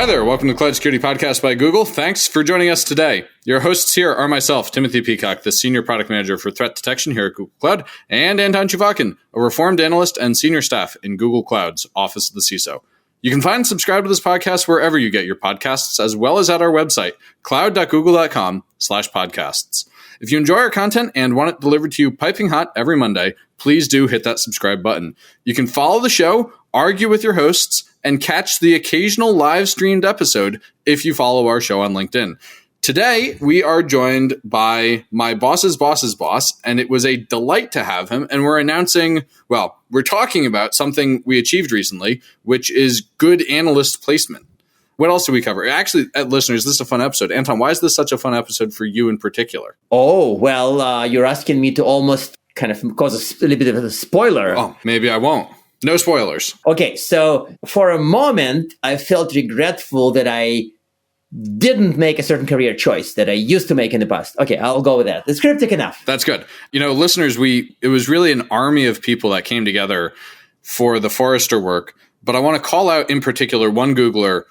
Hi there. Welcome to the Cloud Security Podcast by Google. Thanks for joining us today. Your hosts here are myself, Timothy Peacock, the Senior Product Manager for Threat Detection here at Google Cloud, and Anton Chuvakin, a reformed analyst and senior staff in Google Cloud's Office of the CISO. You can find and subscribe to this podcast wherever you get your podcasts, as well as at our website, cloud.google.com/podcasts. If you enjoy our content and want it delivered to you piping hot every Monday, please do hit that subscribe button. You can follow the show, argue with your hosts, and catch the occasional live streamed episode if you follow our show on LinkedIn. Today, we are joined by my boss's boss's boss, and it was a delight to have him. And we're talking about something we achieved recently, which is good analyst placement. What else do we cover? Actually, listeners, this is a fun episode. Anton, why is this such a fun episode for you in particular? Oh, well, you're asking me to almost kind of cause a little bit of a spoiler. Oh, maybe I won't. No spoilers. Okay, so for a moment, I felt regretful that I didn't make a certain career choice that I used to make in the past. Okay, I'll go with that. It's cryptic enough. That's good. You know, listeners, it was really an army of people that came together for the Forrester work. But I want to call out in particular one Googler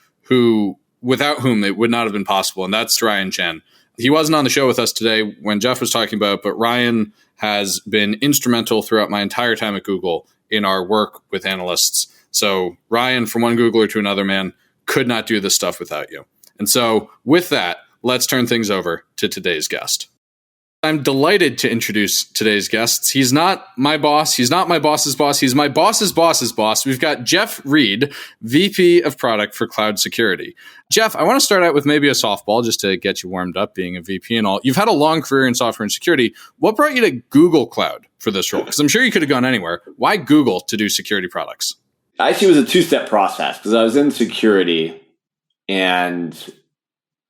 without whom it would not have been possible, and that's Ryan Chen. He wasn't on the show with us today when Jeff was talking about it, but Ryan has been instrumental throughout my entire time at Google in our work with analysts. So Ryan, from one Googler to another, man, could not do this stuff without you. And so with that, let's turn things over to today's guest. I'm delighted to introduce today's guests. He's not my boss. He's not my boss's boss. He's my boss's boss's boss. We've got Jeff Reed, VP of Product for Cloud Security. Jeff, I want to start out with maybe a softball just to get you warmed up being a VP and all. You've had a long career in software and security. What brought you to Google Cloud for this role? Because I'm sure you could have gone anywhere. Why Google to do security products? Actually, it was a two-step process because I was in security and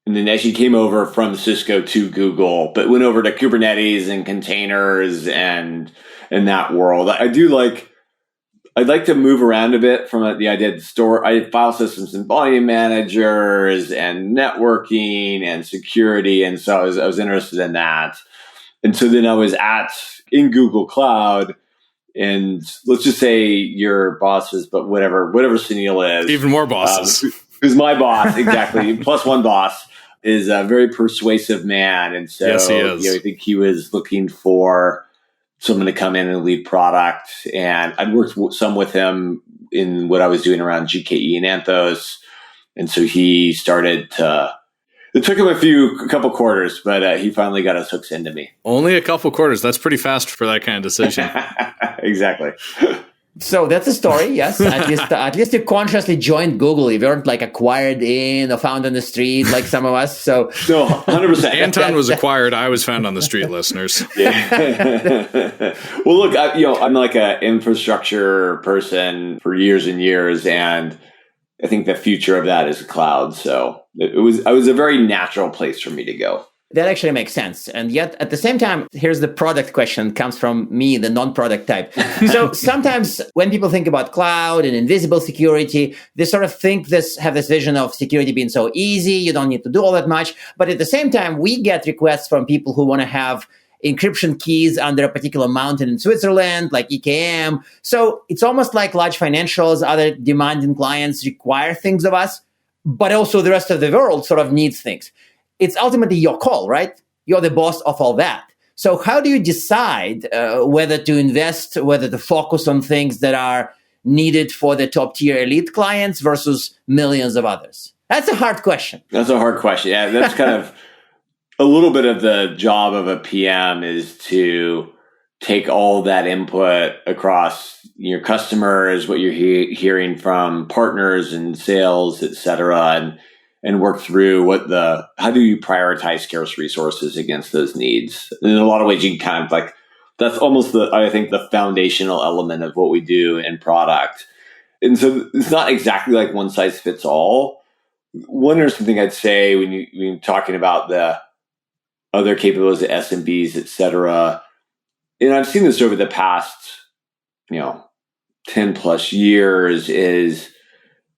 then actually came over from Cisco to Google, but went over to Kubernetes and containers and in that world. I'd like to move around a bit from the idea of I had file systems and volume managers and networking and security. And so I was interested in that. And so then I was in Google Cloud, and let's just say your bosses, but whatever Sunil is. Even more bosses. Who's my boss, exactly. Plus one boss. Is a very persuasive man. And so yes, he is. I think he was looking for someone to come in and lead product. And I'd worked some with him in what I was doing around GKE and Anthos. And so he started it took him a couple quarters, but he finally got his hooks into me. Only a couple quarters. That's pretty fast for that kind of decision. Exactly. So that's a story, yes. At least you consciously joined Google. You weren't like acquired in or found on the street like some of us. So no, 100%. Anton was acquired. I was found on the street, listeners. Yeah. Well, look, I'm like an infrastructure person for years and years, and I think the future of that is cloud. So it was a very natural place for me to go. That actually makes sense. And yet, at the same time, here's the product question comes from me, the non-product type. So sometimes when people think about cloud and invisible security, they sort of have this vision of security being so easy, you don't need to do all that much. But at the same time, we get requests from people who want to have encryption keys under a particular mountain in Switzerland, like EKM. So it's almost like large financials, other demanding clients require things of us, but also the rest of the world sort of needs things. It's ultimately your call, right? You're the boss of all that. So how do you decide whether to invest, whether to focus on things that are needed for the top tier elite clients versus millions of others? That's a hard question. That's a hard question. Yeah, that's kind of a little bit of the job of a PM is to take all that input across your customers, what you're hearing from partners and sales, et cetera, and work through how do you prioritize scarce resources against those needs? And in a lot of ways, you can kind of that's almost the foundational element of what we do in product. And so it's not exactly like one size fits all. One interesting thing I'd say when you're talking about the other capabilities of SMBs, et cetera, and I've seen this over the past, 10 plus years, is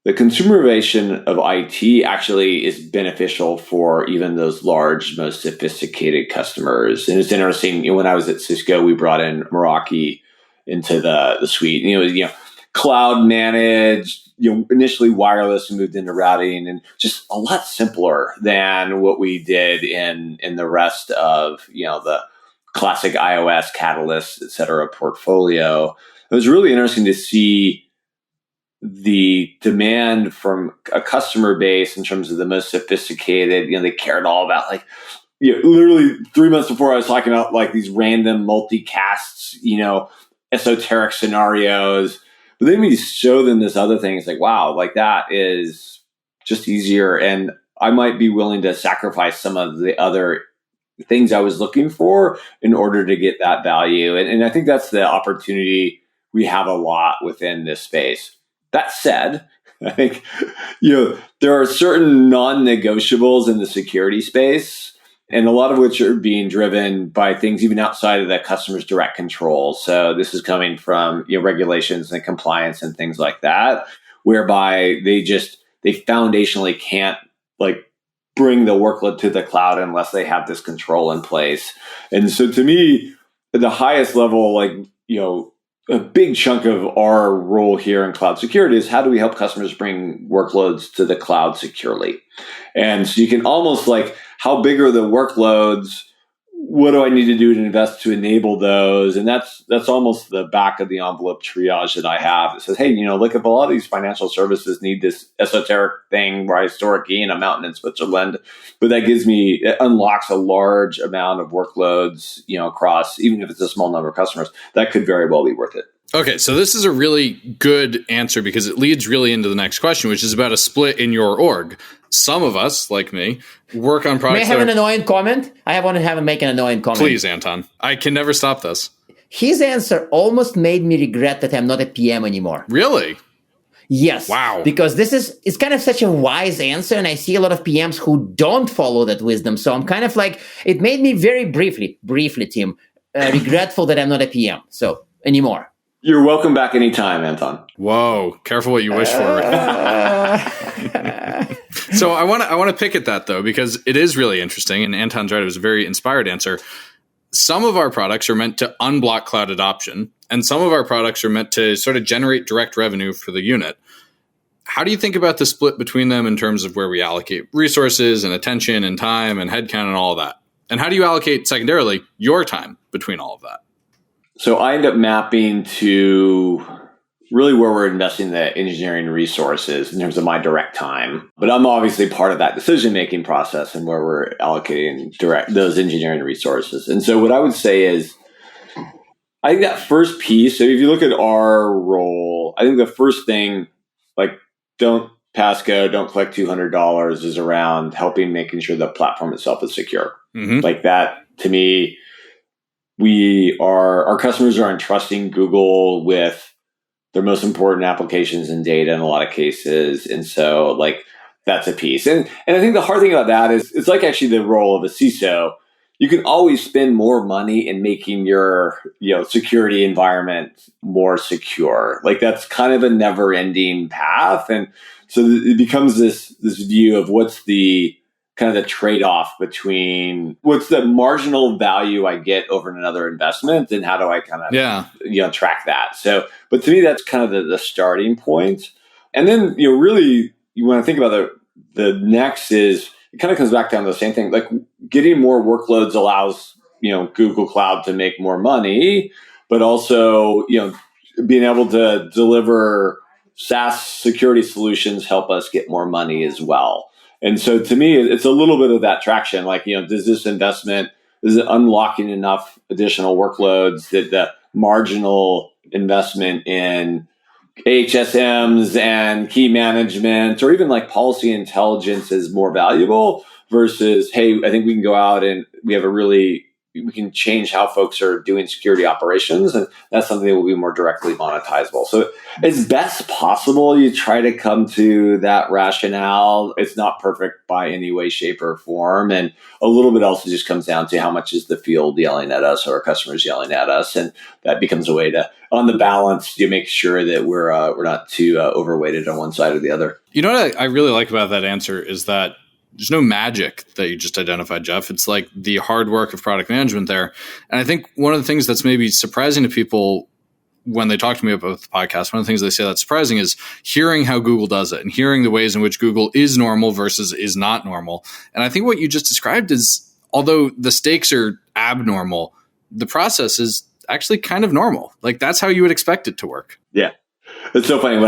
the consumerization of IT actually is beneficial for even those large, most sophisticated customers. And it's interesting, when I was at Cisco, we brought in Meraki into the suite. Cloud managed, initially wireless and moved into routing, and just a lot simpler than what we did in the rest of, the classic iOS, Catalyst, et cetera, portfolio. It was really interesting to see the demand from a customer base in terms of the most sophisticated. They cared all about literally 3 months before I was talking about these random multicasts, esoteric scenarios. But then we show them this other thing. It's wow, that is just easier. And I might be willing to sacrifice some of the other things I was looking for in order to get that value. And I think that's the opportunity we have a lot within this space. That said, I think, there are certain non-negotiables in the security space, and a lot of which are being driven by things even outside of the customer's direct control. So this is coming from regulations and compliance and things like that, whereby they foundationally can't bring the workload to the cloud unless they have this control in place. And so to me, at the highest level, a big chunk of our role here in cloud security is how do we help customers bring workloads to the cloud securely? And so you can almost how big are the workloads? What do I need to do to invest to enable those? And that's almost the back of the envelope triage that I have. It says, hey, look, if a lot of these financial services need this esoteric thing where I store a key in a mountain in Switzerland, but it unlocks a large amount of workloads, across, even if it's a small number of customers, that could very well be worth it. Okay, so this is a really good answer because it leads really into the next question, which is about a split in your org. Some of us, like me, work on products. May I have an annoying comment? I want to have him make an annoying comment. Please, Anton. I can never stop this. His answer almost made me regret that I'm not a PM anymore. Really? Yes. Wow. Because it's kind of such a wise answer, and I see a lot of PMs who don't follow that wisdom. So I'm kind of it made me very briefly, Tim, regretful that I'm not a PM anymore. You're welcome back anytime, Anton. Whoa, careful what you wish for. So I want to pick at that though, because it is really interesting. And Anton's right; it was a very inspired answer. Some of our products are meant to unblock cloud adoption, and some of our products are meant to sort of generate direct revenue for the unit. How do you think about the split between them in terms of where we allocate resources and attention and time and headcount and all of that? And how do you allocate secondarily your time between all of that? So I end up mapping to really where we're investing the engineering resources in terms of my direct time. But I'm obviously part of that decision-making process and where we're allocating those engineering resources. And so what I would say is, I think that first piece, so if you look at our role, I think the first thing, don't pass go, don't collect $200, is around making sure the platform itself is secure. Mm-hmm. That, to me, our customers are entrusting Google with their most important applications and data in a lot of cases. And so that's a piece. And I think the hard thing about that is it's actually the role of a CISO. You can always spend more money in making your security environment more secure. That's kind of a never ending path. And so it becomes this view of what's the kind of the trade-off between what's the marginal value I get over another investment, and how do I kind of track that. So, but to me, that's kind of the starting point. And then really, you want to think about the next is, it kind of comes back down to the same thing. Getting more workloads allows Google Cloud to make more money, but also being able to deliver SaaS security solutions help us get more money as well. And so to me, it's a little bit of that traction. Does this investment, is it unlocking enough additional workloads that the marginal investment in HSMs and key management, or even policy intelligence, is more valuable versus, hey, I think we can go out and we can change how folks are doing security operations, and that's something that will be more directly monetizable. So as best possible, you try to come to that rationale. It's not perfect by any way, shape, or form. And a little bit else, it just comes down to how much is the field yelling at us or our customers yelling at us. And that becomes a way to, on the balance, you make sure that we're not too overweighted on one side or the other. You know what I really like about that answer is that there's no magic that you just identified, Jeff. It's the hard work of product management there. And I think one of the things that's maybe surprising to people when they talk to me about the podcast, one of the things they say that's surprising is hearing how Google does it and hearing the ways in which Google is normal versus is not normal. And I think what you just described is, although the stakes are abnormal, the process is actually kind of normal. Like that's how you would expect it to work. Yeah. It's so funny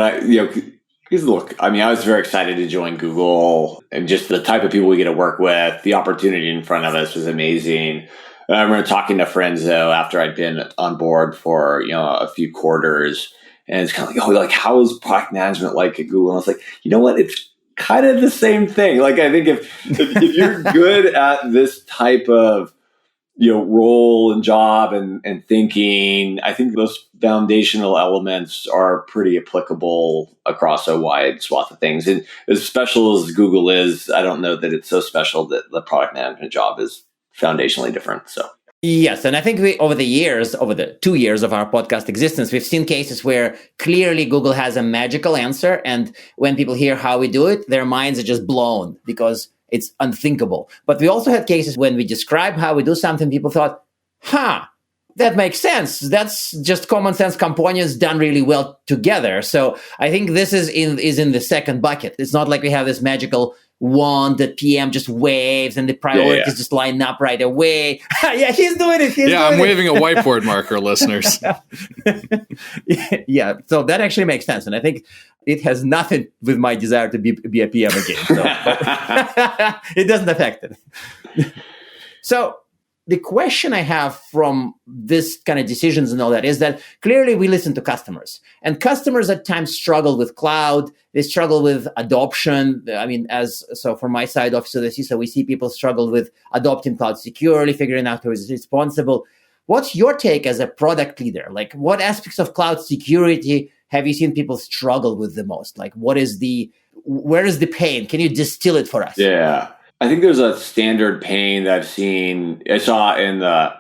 because look, I mean, I was very excited to join Google, and just the type of people we get to work with, the opportunity in front of us was amazing. I remember talking to friends though after I'd been on board for a few quarters, and it's kind of like, oh, like how is product management like at Google? And I was like, you know what, it's kind of the same thing. Like I think if you're good at this type of role and job and thinking, I think those foundational elements are pretty applicable across a wide swath of things. And as special as Google is, I don't know that it's so special that the product management job is foundationally different. So yes, and I think over the 2 years of our podcast existence, we've seen cases where clearly Google has a magical answer, and when people hear how we do it, their minds are just blown because it's unthinkable. But we also had cases when we describe how we do something, people thought, that makes sense. That's just common sense components done really well together. So I think this is in the second bucket. It's not like we have this magical wand that PM just waves and the priorities just line up right away. Yeah, he's doing it. I'm waving a whiteboard marker, listeners. Yeah, so that actually makes sense. And I think it has nothing with my desire to be a PM again. So, it doesn't affect it. So the question I have from this kind of decisions and all that is that clearly we listen to customers, and customers at times struggle with cloud. They struggle with adoption. I mean, so from my side, Office of the CISO, we see people struggle with adopting cloud securely, figuring out who is responsible. What's your take as a product leader? Like, what aspects of cloud security have you seen people struggle with the most? Like, where is the pain? Can you distill it for us? Yeah. I think there's a standard pain that I saw in the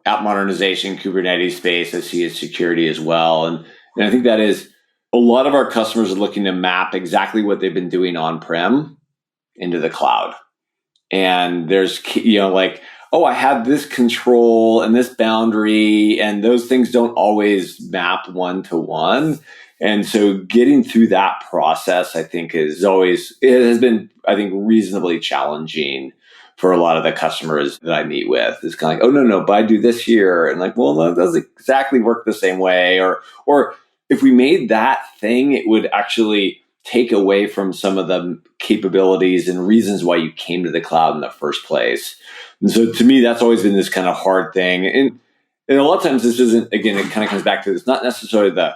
app modernization Kubernetes space. I see as security as well. And I think that is a lot of our customers are looking to map exactly what they've been doing on-prem into the cloud. And there's, I have this control and this boundary, and those things don't always map one to one. And so getting through that process, I think, it has been, I think, reasonably challenging for a lot of the customers that I meet with. It's kind of like, oh, no, but I do this here. And like, well, no, it doesn't exactly work the same way. Or if we made that thing, it would actually take away from some of the capabilities and reasons why you came to the cloud in the first place. And so to me, that's always been this kind of hard thing. And a lot of times this isn't, again, it kind of comes back to, it's not necessarily the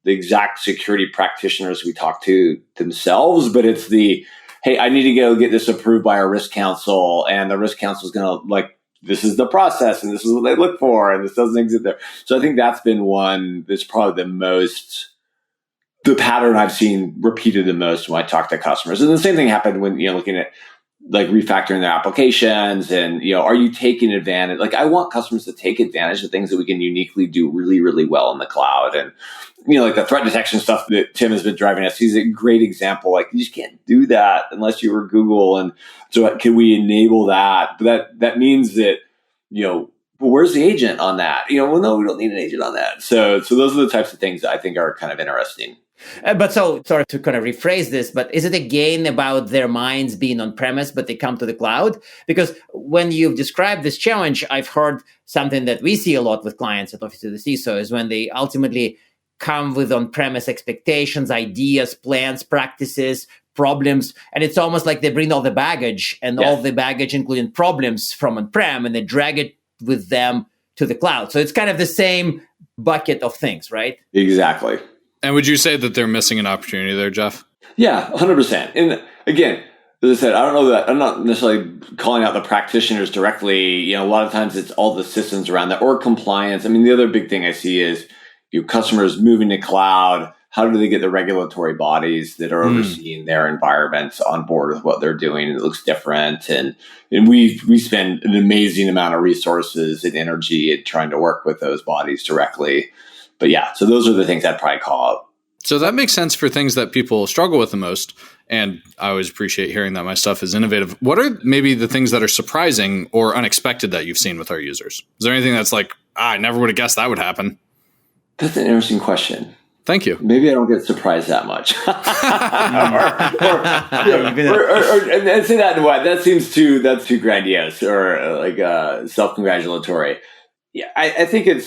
exact security practitioners we talk to themselves, but it's hey, I need to go get this approved by our risk council, and the risk council is going to this is the process, and this is what they look for, and this doesn't exist there. So I think that's been one that's probably the pattern I've seen repeated the most when I talk to customers. And the same thing happened when, looking at refactoring their applications and, are you taking advantage? I want customers to take advantage of things that we can uniquely do really, really well in the cloud. And, the threat detection stuff that Tim has been driving us, he's a great example. You just can't do that unless you were Google. And so can we enable that? But that means that, well, where's the agent on that? Well, no, we don't need an agent on that. So those are the types of things that I think are kind of interesting. But so, sorry to kind of rephrase this, but is it again about their minds being on premise, but they come to the cloud? Because when you've described this challenge, I've heard something that we see a lot with clients at Office of the CISO is when they ultimately come with on-premise expectations, ideas, plans, practices, problems. And it's almost like they bring all the baggage and all the baggage, including problems from on-prem, and they drag it with them to the cloud. So it's kind of the same bucket of things, right? Exactly. And would you say that they're missing an opportunity there, Jeff? Yeah, 100%. And again, as I said, I don't know that I'm not necessarily calling out the practitioners directly. A lot of times it's all the systems around that or compliance. I mean, the other big thing I see is customers moving to cloud. How do they get the regulatory bodies that are overseeing their environments on board with what they're doing? It looks different. And we spend an amazing amount of resources and energy at trying to work with those bodies directly. But yeah, so those are the things I'd probably call out. So that makes sense for things that people struggle with the most. And I always appreciate hearing that my stuff is innovative. What are maybe the things that are surprising or unexpected that you've seen with our users? Is there anything that's I never would have guessed that would happen? That's an interesting question. Thank you. Maybe I don't get surprised that much. And say that in what? That's too grandiose or like self-congratulatory. Yeah, I think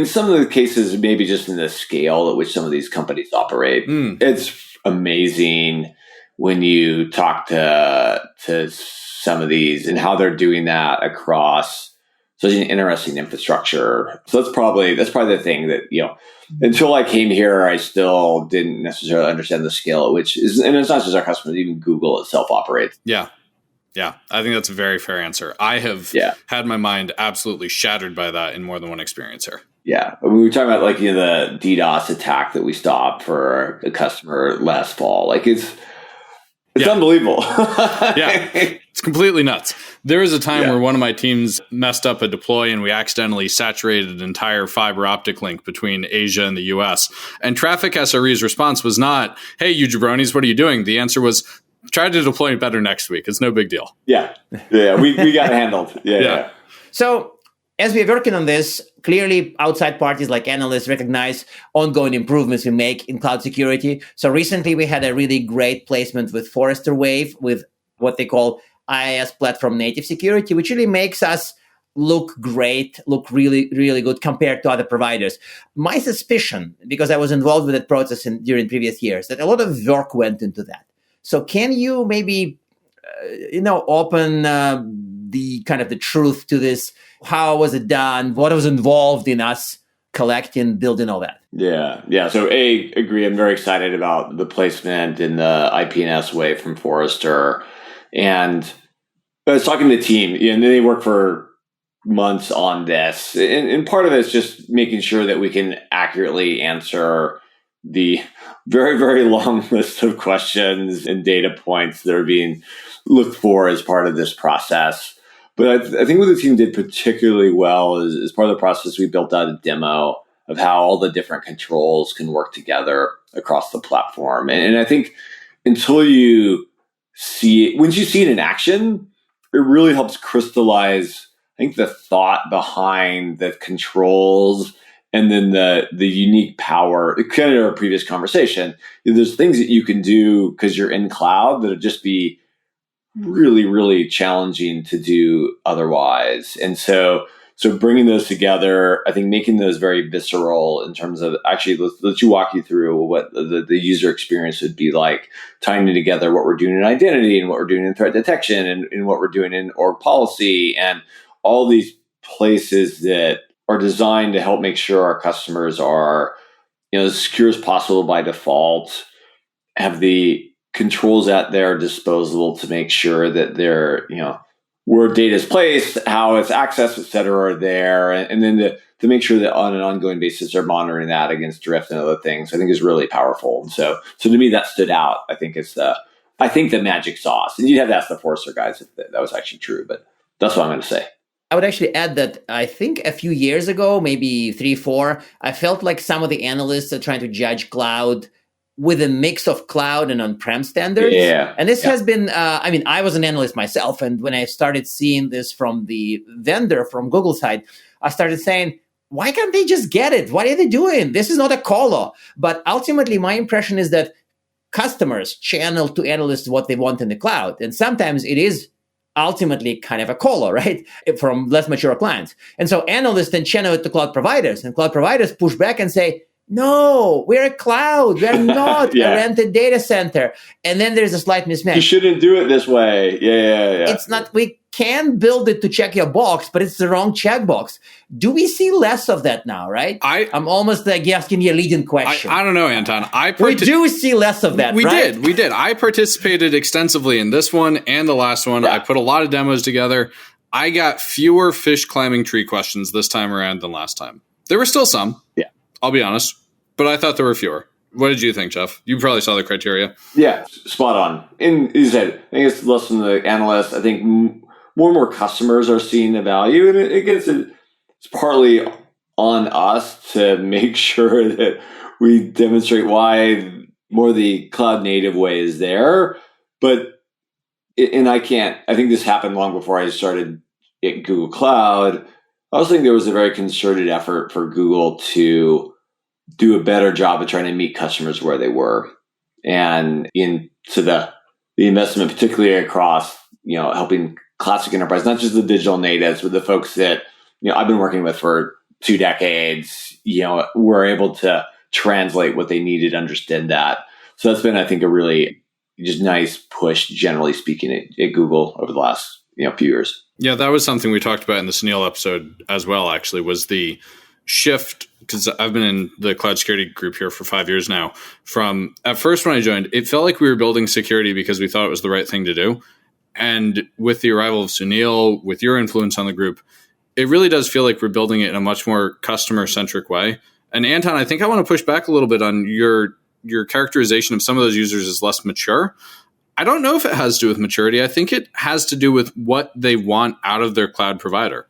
some of the cases maybe just in the scale at which some of these companies operate. It's amazing when you talk to some of these and how they're doing that across such an interesting infrastructure. So that's probably the thing that, until I came here, I still didn't necessarily understand the scale at which is, and it's not just our customers, even Google itself operates. Yeah. Yeah. I think that's a very fair answer. I have had my mind absolutely shattered by that in more than one experience here. Yeah. We were talking about the DDoS attack that we stopped for a customer last fall. It's unbelievable. Yeah. It's completely nuts. There was a time where one of my teams messed up a deploy and we accidentally saturated an entire fiber optic link between Asia and the US. And Traffic SRE's response was not, hey, you jabronis, what are you doing? The answer was, try to deploy it better next week. It's no big deal. Yeah. Yeah. We got it handled. Yeah. So as we're working on this, clearly outside parties like analysts recognize ongoing improvements we make in cloud security. So recently we had a really great placement with Forrester Wave with what they call IaaS platform native security, which really makes us look great, look really, really good compared to other providers. My suspicion, because I was involved with that process during previous years, that a lot of work went into that. So can you maybe, open the kind of the truth to this? How was it done? What was involved in us collecting, building all that? Yeah. So agree. I'm very excited about the placement in the IP&S Wave from Forrester. And I was talking to the team, and they work for months on this. And part of it is just making sure that we can accurately answer the very, very long list of questions and data points that are being looked for as part of this process. But I think what the team did particularly well is, as part of the process, we built out a demo of how all the different controls can work together across the platform. And I think until you see it, once you see it in action, it really helps crystallize, I think, the thought behind the controls and then the unique power. Kind of our previous conversation, there's things that you can do because you're in cloud that'll just be really, really challenging to do otherwise. And so bringing those together, I think making those very visceral in terms of actually, let's you walk you through what the user experience would be like, tying together what we're doing in identity and what we're doing in threat detection and what we're doing in org policy and all these places that are designed to help make sure our customers are, as secure as possible by default, have the controls at their disposal to make sure that they're, where data is placed, how it's accessed, et cetera, are there. And then to make sure that on an ongoing basis they're monitoring that against drift and other things, I think is really powerful. And so to me, that stood out. I think it's the magic sauce. And you'd have to ask the Forrester guys if that was actually true, but that's what I'm going to say. I would actually add that I think a few years ago, maybe 3-4, I felt like some of the analysts are trying to judge cloud with a mix of cloud and on-prem standards. Yeah. And this has been, I was an analyst myself. And when I started seeing this from the vendor, from Google side, I started saying, why can't they just get it? What are they doing? This is not a call. But ultimately, my impression is that customers channel to analysts what they want in the cloud. And sometimes it is ultimately kind of a call, right? From less mature clients. And so analysts then channel it to cloud providers. And cloud providers push back and say, no, we're a cloud. We're not a rented data center. And then there's a slight mismatch. You shouldn't do it this way. Yeah. It's not, we can build it to check your box, but it's the wrong checkbox. Do we see less of that now, right? I'm almost asking you a leading question. I don't know, Anton. We do see less of that, We right? did. I participated extensively in this one and the last one. Yeah. I put a lot of demos together. I got fewer fish climbing tree questions this time around than last time. There were still some. Yeah. I'll be honest, but I thought there were fewer. What did you think, Jeff? You probably saw the criteria. Yeah, spot on. And you said, I think it's less from the analysts. I think more and more customers are seeing the value. And it's partly on us to make sure that we demonstrate why more the cloud native way is there. But, I think this happened long before I started at Google Cloud. I also think there was a very concerted effort for Google to do a better job of trying to meet customers where they were. And into the investment, particularly across, helping classic enterprise, not just the digital natives, but the folks that, I've been working with for 2 decades, were able to translate what they needed, understand that. So that's been, I think, a really just nice push, generally speaking, at Google over the last, few years. Yeah, that was something we talked about in the Sunil episode as well, actually, was the shift, because I've been in the cloud security group here for 5 years now. From at first when I joined, it felt like we were building security because we thought it was the right thing to do. And with the arrival of Sunil, with your influence on the group, it really does feel like we're building it in a much more customer-centric way. And Anton, I think I want to push back a little bit on your characterization of some of those users as less mature. I don't know if it has to do with maturity. I think it has to do with what they want out of their cloud provider.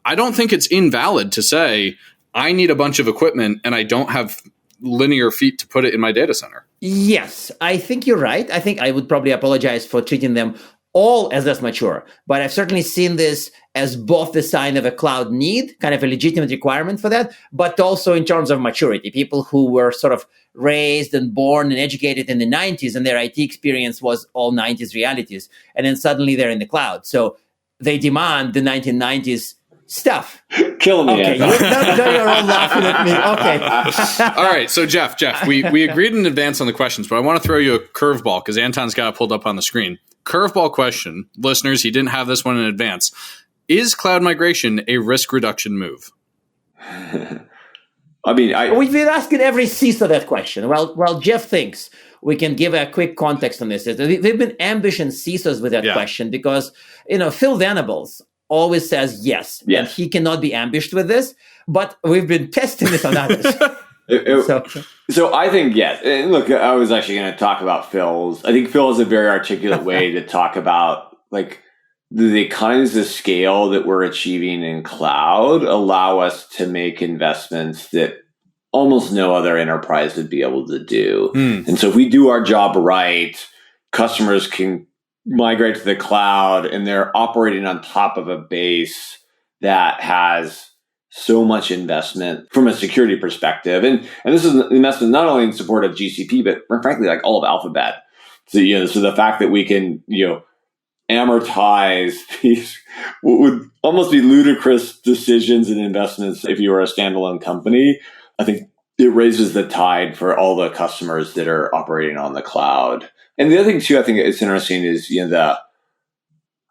I don't think it's invalid to say, I need a bunch of equipment and I don't have linear feet to put it in my data center. Yes, I think you're right. I think I would probably apologize for treating them all as less mature, but I've certainly seen this as both the sign of a cloud need, kind of a legitimate requirement for that, but also in terms of maturity. People who were sort of raised and born and educated in the 90s and their IT experience was all 90s realities. And then suddenly they're in the cloud. So they demand the 1990s stuff. Killing me. Okay, you're all laughing at me. Okay. All right. So Jeff, we agreed in advance on the questions, but I want to throw you a curveball because Anton's got it pulled up on the screen. Curveball question, listeners, he didn't have this one in advance. Is cloud migration a risk reduction move? We've been asking every CISO that question. Well, Jeff thinks we can give a quick context on this. They've been ambushing CISOs with that question because, Phil Venables always says yes, and he cannot be ambushed with this, but we've been testing this on others. So I think, yes. And look, I was actually going to talk about Phil's. I think Phil has a very articulate way to talk about like the economies of scale that we're achieving in cloud allow us to make investments that almost no other enterprise would be able to do. And so if we do our job right, customers can migrate to the cloud and they're operating on top of a base that has so much investment from a security perspective. And this is an investment not only in support of GCP, but frankly, like all of Alphabet. So, so the fact that we can, amortize these what would almost be ludicrous decisions and investments if you were a standalone company, I think it raises the tide for all the customers that are operating on the cloud. And the other thing too, I think it's interesting is, the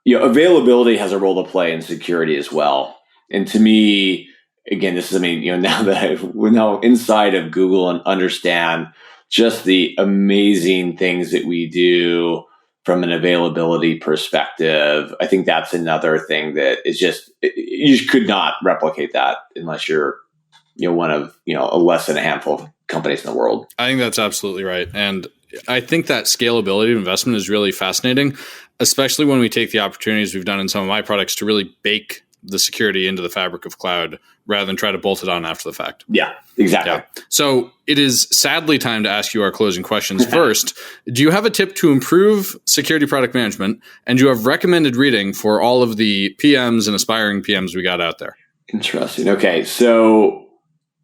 availability has a role to play in security as well. And to me, again, this is, now that we're now inside of Google and understand just the amazing things that we do from an availability perspective, I think that's another thing that is just, you could not replicate that unless you're, one of, less than a handful of companies in the world. I think that's absolutely right. And I think that scalability of investment is really fascinating, especially when we take the opportunities we've done in some of my products to really bake the security into the fabric of cloud rather than try to bolt it on after the fact. Yeah, exactly. Yeah. So it is sadly time to ask you our closing questions. First, do you have a tip to improve security product management? And do you have recommended reading for all of the PMs and aspiring PMs we got out there? Interesting. Okay. So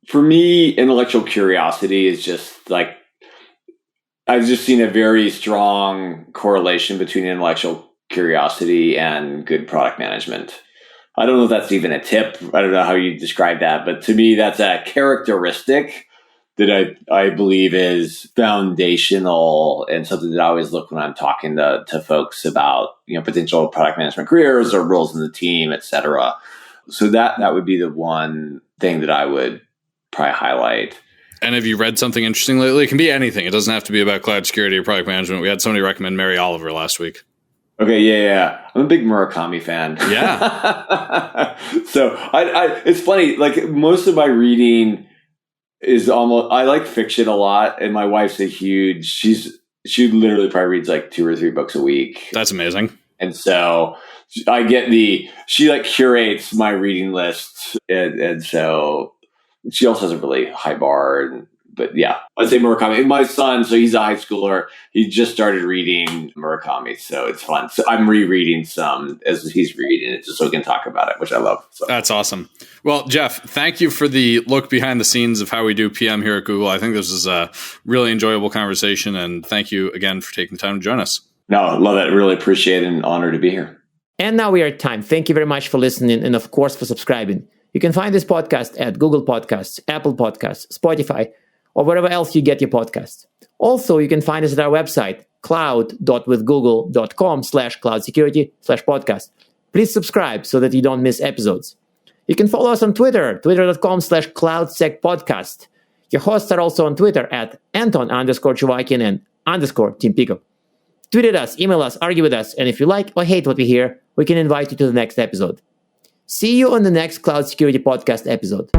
for me, intellectual curiosity is just like, I've just seen a very strong correlation between intellectual curiosity and good product management. I don't know if that's even a tip. I don't know how you describe that, but to me, that's a characteristic that I believe is foundational and something that I always look when I'm talking to folks about, potential product management careers or roles in the team, et cetera. So that would be the one thing that I would probably highlight. And have you read something interesting lately? It can be anything. It doesn't have to be about cloud security or product management. We had somebody recommend Mary Oliver last week. Okay, yeah. I'm a big Murakami fan. Yeah. So it's funny, like most of my reading is almost, I like fiction a lot, and my wife's she literally probably reads like 2 or 3 books a week. That's amazing. And so I get she like curates my reading list, and so she also has a really high bar and yeah, I'd say Murakami. My son, so he's a high schooler. He just started reading Murakami, so it's fun. So I'm rereading some as he's reading it, just so we can talk about it, which I love. So. That's awesome. Well, Jeff, thank you for the look behind the scenes of how we do PM here at Google. I think this is a really enjoyable conversation, and thank you again for taking the time to join us. No, love it. Really appreciate it and honored to be here. And now we are at time. Thank you very much for listening and, of course, for subscribing. You can find this podcast at Google Podcasts, Apple Podcasts, Spotify, or wherever else you get your podcasts. Also, you can find us at our website, cloud.withgoogle.com/cloudsecurity/podcast. Please subscribe so that you don't miss episodes. You can follow us on Twitter, twitter.com/cloudsecpodcast. Your hosts are also on Twitter at Anton_Chuvakin and _Team Pico. Tweet at us, email us, argue with us, and if you like or hate what we hear, we can invite you to the next episode. See you on the next Cloud Security Podcast episode.